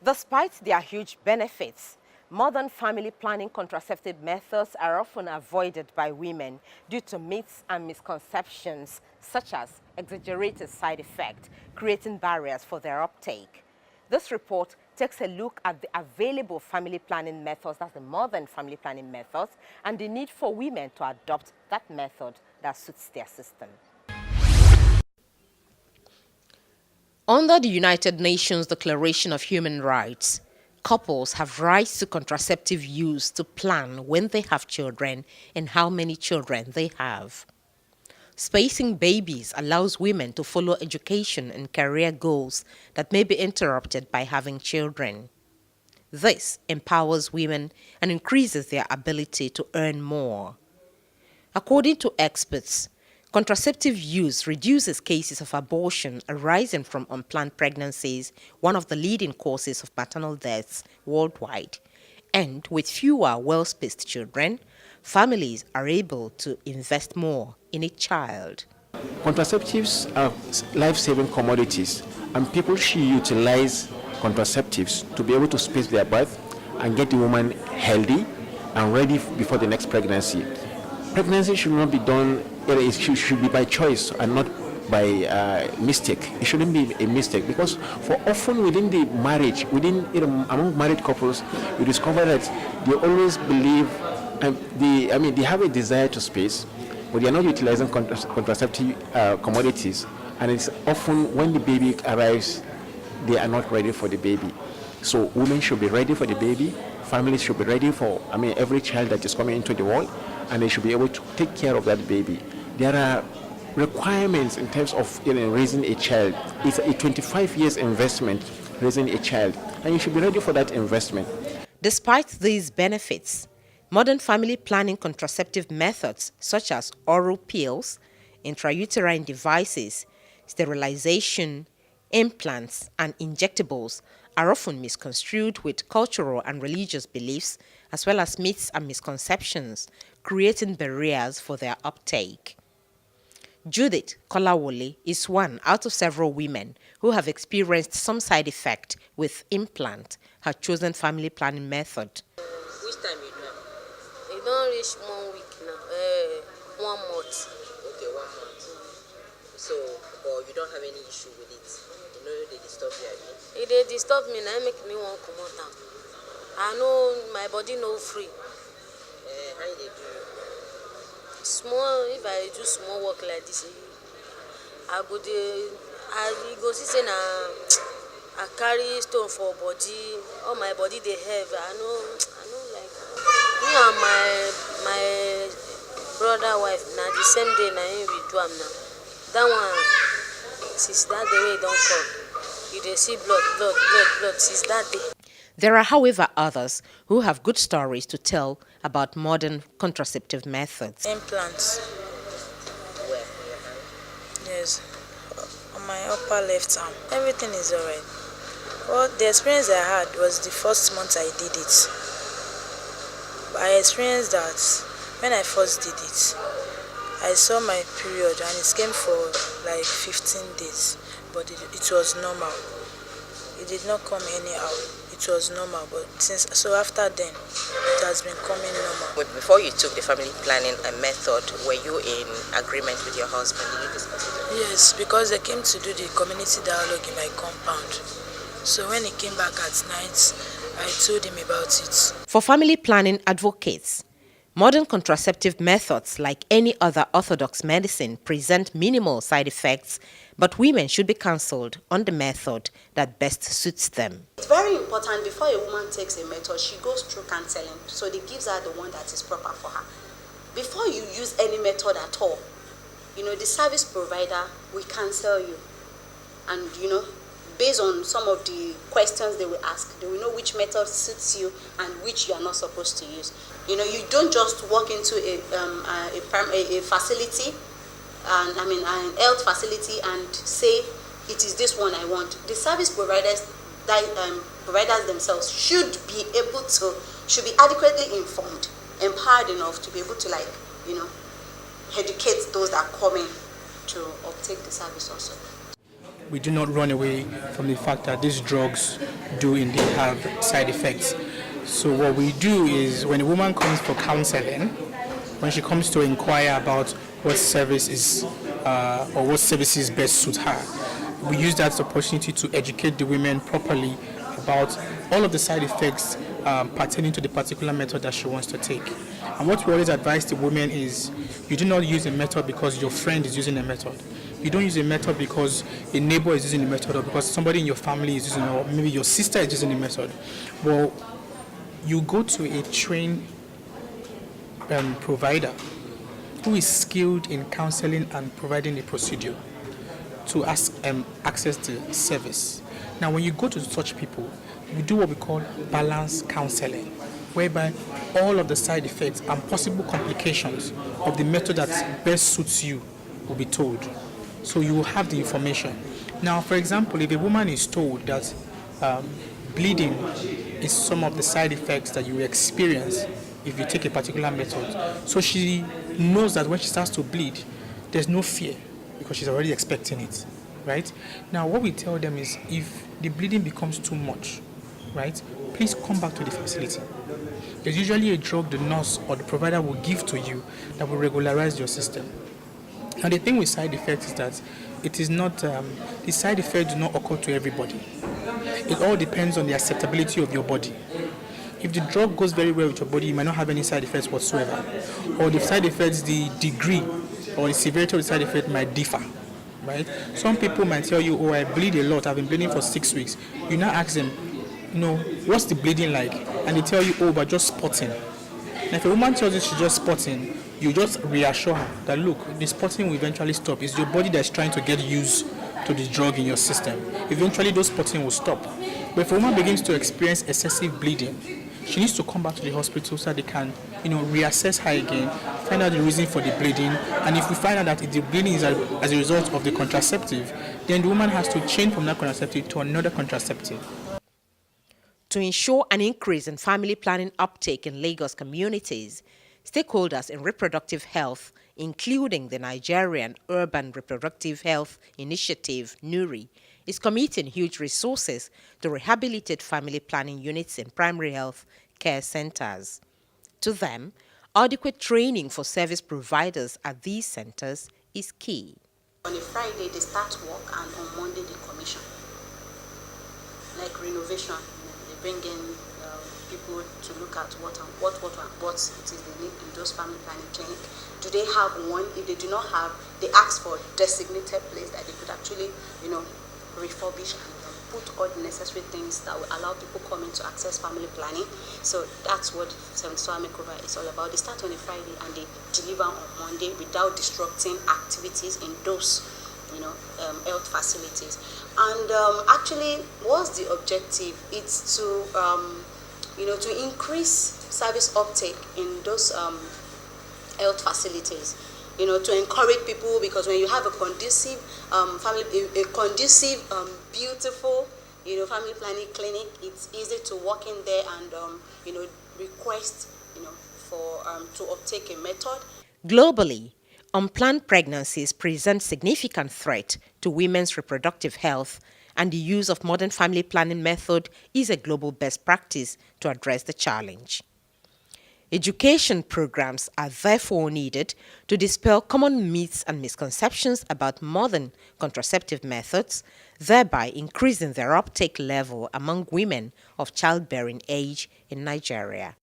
Despite their huge benefits, modern family planning contraceptive methods are often avoided by women due to myths and misconceptions such as exaggerated side effects, creating barriers for their uptake. This report takes a look at the available family planning methods, that's the modern family planning methods, and the need for women to adopt that method that suits their system. Under the United Nations Declaration of Human Rights, couples have rights to contraceptive use to plan when they have children and how many children they have. Spacing babies allows women to follow education and career goals that may be interrupted by having children. This empowers women and increases their ability to earn more. According to experts, contraceptive use reduces cases of abortion arising from unplanned pregnancies, one of the leading causes of maternal deaths worldwide. And with fewer well-spaced children, families are able to invest more in a child. Contraceptives are life-saving commodities, and people should utilize contraceptives to be able to space their birth and get the woman healthy and ready before the next pregnancy. Pregnancy should not be done, it should be by choice and not by mistake. It shouldn't be a mistake, because for often within the marriage, among married couples, you discover that they always believe, they have a desire to space, but they are not utilizing contraceptive commodities, and it's often when the baby arrives, they are not ready for the baby. So women should be ready for the baby, families should be ready for every child that is coming into the world, and they should be able to take care of that baby. There are requirements in terms of raising a child. It's a 25 years investment raising a child, and you should be ready for that investment. Despite these benefits, modern family planning contraceptive methods such as oral pills, intrauterine devices, sterilization, implants, and injectables are often misconstrued with cultural and religious beliefs, as well as myths and misconceptions, creating barriers for their uptake. Judith Kolawole is one out of several women who have experienced some side effect with implant, her chosen family planning method. Which time you do? It don't reach 1 week now, 1 month. Okay, 1 month. So, but you don't have any issue with it? You know they disturb you again? If they disturb me, now make me want to come out now. I know my body no free. How they do? Small, if I do small work like this, I go see say na I carry stone for body, all my body they have. I know like me and my brother wife now the same day na we do am now. That one since that day we don't come. You dey see blood since that day. There are, however, others who have good stories to tell about modern contraceptive methods. Implants. Where? Yes, on my upper left arm. Everything is alright. Well, the experience I had was the first month I did it. I experienced that when I first did it, I saw my period and it came for like 15 days, but it was normal. It did not come anyhow. It was normal, but so after then, it has been coming normal. But before you took the family planning method, were you in agreement with your husband? Did you discuss it? Yes, because they came to do the community dialogue in my compound. So when he came back at night, I told him about it. For family planning advocates, modern contraceptive methods, like any other orthodox medicine, present minimal side effects, but women should be counseled on the method that best suits them. It's very important before a woman takes a method, she goes through counseling, so they gives her the one that is proper for her. Before you use any method at all, the service provider will counsel you, and based on some of the questions they will ask, they will know which method suits you and which you are not supposed to use. You don't just walk into a facility, and an health facility, and say it is this one I want. The service providers themselves should be adequately informed, empowered enough to be able to educate those that come in to obtain the service also. we do not run away from the fact that these drugs do indeed have side effects. So what we do is when a woman comes for counseling, when she comes to inquire about what service is or what services best suit her, we use that opportunity to educate the women properly about all of the side effects pertaining to the particular method that she wants to take. And what we always advise the women is you do not use a method because your friend is using a method. You don't use a method because a neighbor is using a method or because somebody in your family is using it or maybe your sister is using a method. Well, you go to a trained provider who is skilled in counseling and providing a procedure to access the service. Now, when you go to such people, we do what we call balanced counseling, whereby all of the side effects and possible complications of the method that best suits you will be told. So you will have the information. Now, for example, if a woman is told that bleeding is some of the side effects that you will experience if you take a particular method, so she knows that when she starts to bleed, there's no fear because she's already expecting it, right? Now, what we tell them is if the bleeding becomes too much, right, please come back to the facility. There's usually a drug the nurse or the provider will give to you that will regularize your system. Now, the thing with side effects is that it is not, the side effects do not occur to everybody. It all depends on the acceptability of your body. If the drug goes very well with your body, you might not have any side effects whatsoever. Or the side effects, the degree or the severity of the side effect might differ, right? Some people might tell you, oh, I bleed a lot, I've been bleeding for 6 weeks. You now ask them, what's the bleeding like? And they tell you, oh, but just spotting. Now, if a woman tells you she's just spotting, you just reassure her that, look, the spotting will eventually stop. It's your body that's trying to get used to the drug in your system. Eventually, those spotting will stop. But if a woman begins to experience excessive bleeding, she needs to come back to the hospital so that they can, reassess her again, find out the reason for the bleeding, and if we find out that the bleeding is as a result of the contraceptive, then the woman has to change from that contraceptive to another contraceptive. To ensure an increase in family planning uptake in Lagos communities, stakeholders in reproductive health, including the Nigerian Urban Reproductive Health Initiative, NURI, is committing huge resources to rehabilitate family planning units in primary health care centers. To them, adequate training for service providers at these centers is key. On a Friday, they start work, and on Monday, they commission. Like renovation, they bring in people to look at what it is they need in those family planning clinic. Do they have one? If they do not have, they ask for a designated place that they could actually, refurbish and put all the necessary things that will allow people coming to access family planning. So that's what 72-hour makeover is all about. They start on a Friday and they deliver on Monday without disrupting activities in those health facilities. And actually, what's the objective? It's to to increase service uptake in those health facilities. To encourage people, because when you have a conducive beautiful, family planning clinic, it's easy to walk in there and, request, for to uptake a method. Globally, unplanned pregnancies present significant threat to women's reproductive health, and the use of modern family planning method is a global best practice to address the challenge. Education programs are therefore needed to dispel common myths and misconceptions about modern contraceptive methods, thereby increasing their uptake level among women of childbearing age in Nigeria.